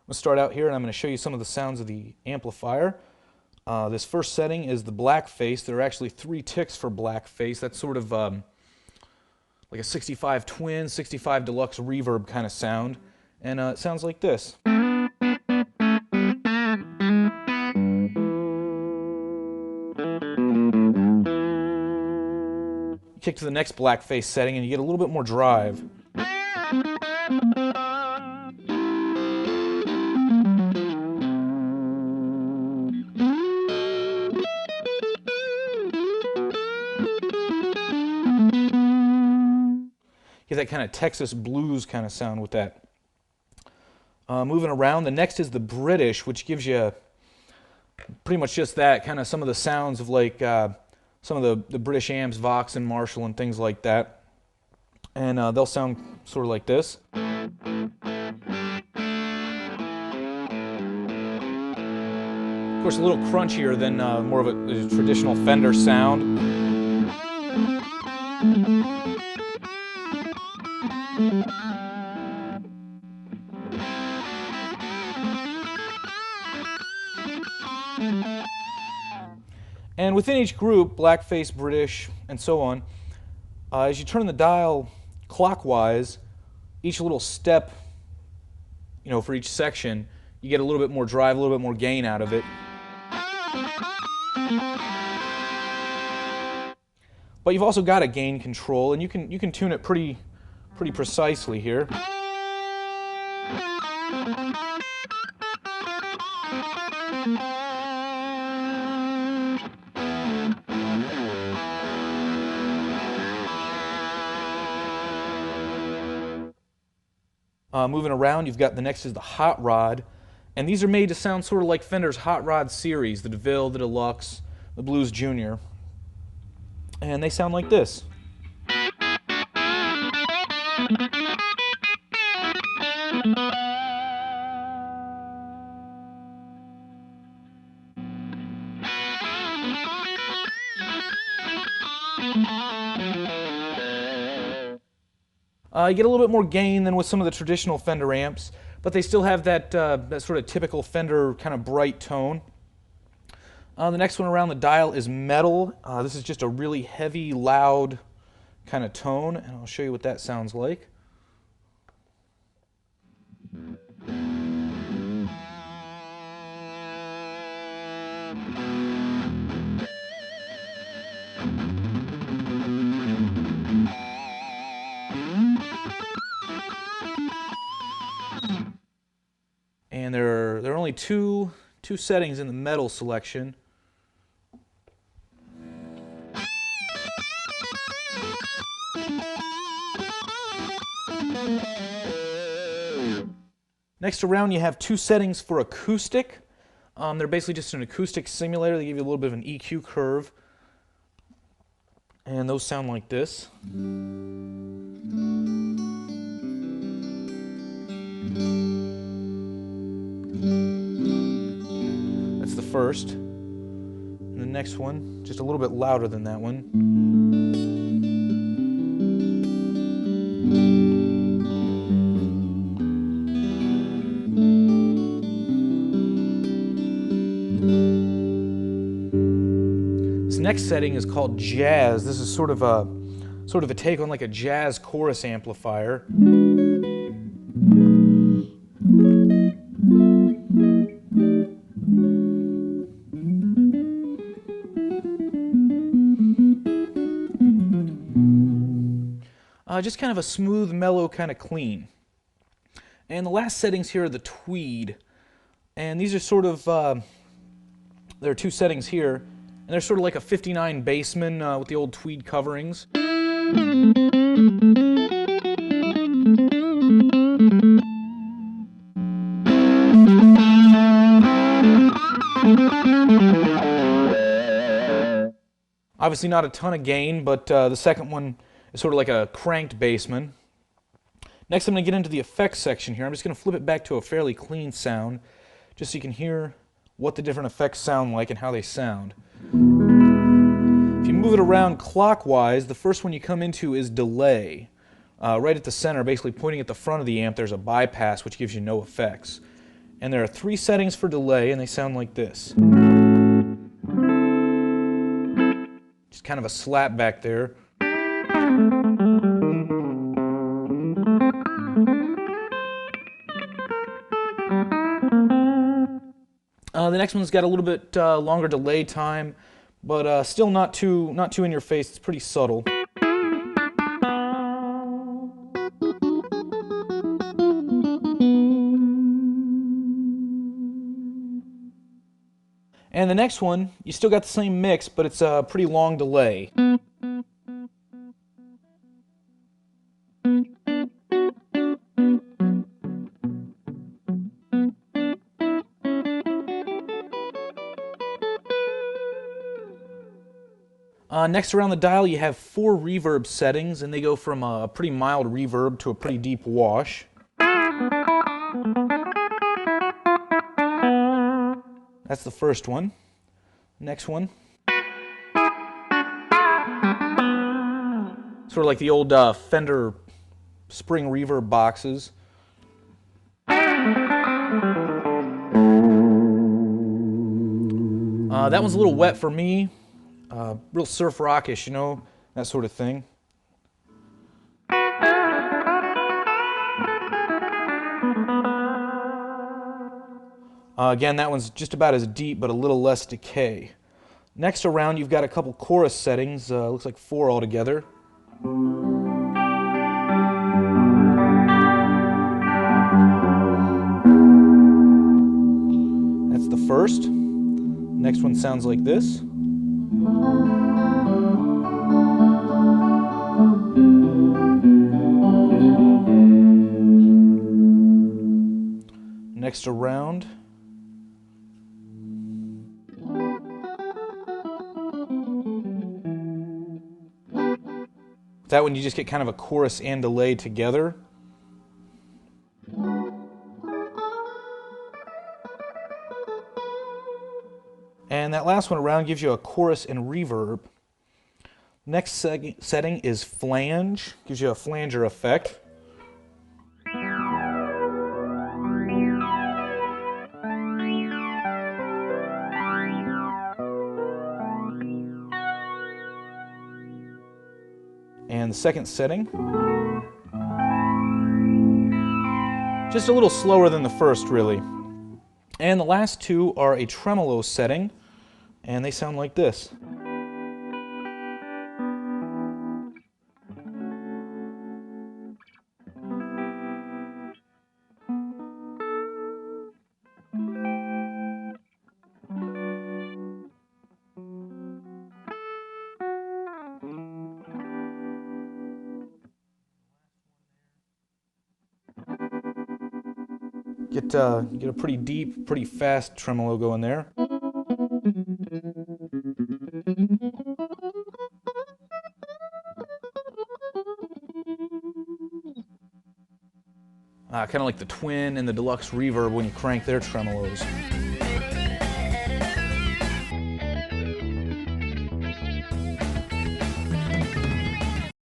I'm going to start out here and I'm going to show you some of the sounds of the amplifier. This first setting is the black face. There are actually 3 ticks for black face. That's sort of like a 65 twin, 65 deluxe reverb kind of sound. And it sounds like this. Kick to the next black face setting and you get a little bit more drive. Get that kind of Texas blues kind of sound with that. Moving around, the next is the British, which gives you pretty much just that, kind of some of the sounds of like some of the British amps, Vox and Marshall and things like that. And they'll sound sort of like this. Of course, a little crunchier than more of a traditional Fender sound. And within each group, blackface, British, and so on, as you turn the dial clockwise, each little step, for each section, you get a little bit more drive, a little bit more gain out of it. But you've also got a gain control, and you can tune it pretty precisely here. Moving around, you've got the next is the Hot Rod, and these are made to sound sort of like Fender's Hot Rod series, the DeVille, the Deluxe, the Blues Junior, and they sound like this. You get a little bit more gain than with some of the traditional Fender amps, but they still have that sort of typical Fender kind of bright tone. The next one around the dial is metal. This is just a really heavy, loud kind of tone, and I'll show you what that sounds like. And there are only two settings in the metal selection. Next around you have 2 settings for acoustic. They're basically just an acoustic simulator. They give you a little bit of an EQ curve. And those sound like this. That's the first. And the next one, just a little bit louder than that one. This next setting is called Jazz. This is sort of a take on like a jazz chorus amplifier. Just kind of a smooth, mellow, kind of clean. And the last settings here are the tweed. And these are sort of, there are 2 settings here, and they're sort of like a 59 bassman with the old tweed coverings. Obviously not a ton of gain, but the second one is sort of like a cranked bassman. Next I'm going to get into the effects section here. I'm just going to flip it back to a fairly clean sound, just so you can hear what the different effects sound like and how they sound. If you move it around clockwise, the first one you come into is delay. Right at the center, basically pointing at the front of the amp, there's a bypass which gives you no effects. And there are 3 settings for delay, and they sound like this. Just kind of a slap back there. The next one's got a little bit longer delay time, but still not too in your face. It's pretty subtle. And the next one, you still got the same mix, but it's a pretty long delay. Next around the dial, you have 4 reverb settings, and they go from a pretty mild reverb to a pretty deep wash. That's the first one. Next one. Sort of like the old Fender spring reverb boxes. That one's a little wet for me. Real surf rockish, you know, that sort of thing. Again, that one's just about as deep, but a little less decay. Next around, you've got a couple chorus settings. Looks like 4 altogether. That's the first. Next one sounds like this. Next around. That one you just get kind of a chorus and delay together. And that last one around gives you a chorus and reverb. Next setting is flange, gives you a flanger effect. And the second setting, just a little slower than the first, really. And the last 2 are a tremolo setting, and they sound like this. Get a pretty deep, pretty fast tremolo going there. Kind of like the Twin and the Deluxe Reverb when you crank their tremolos.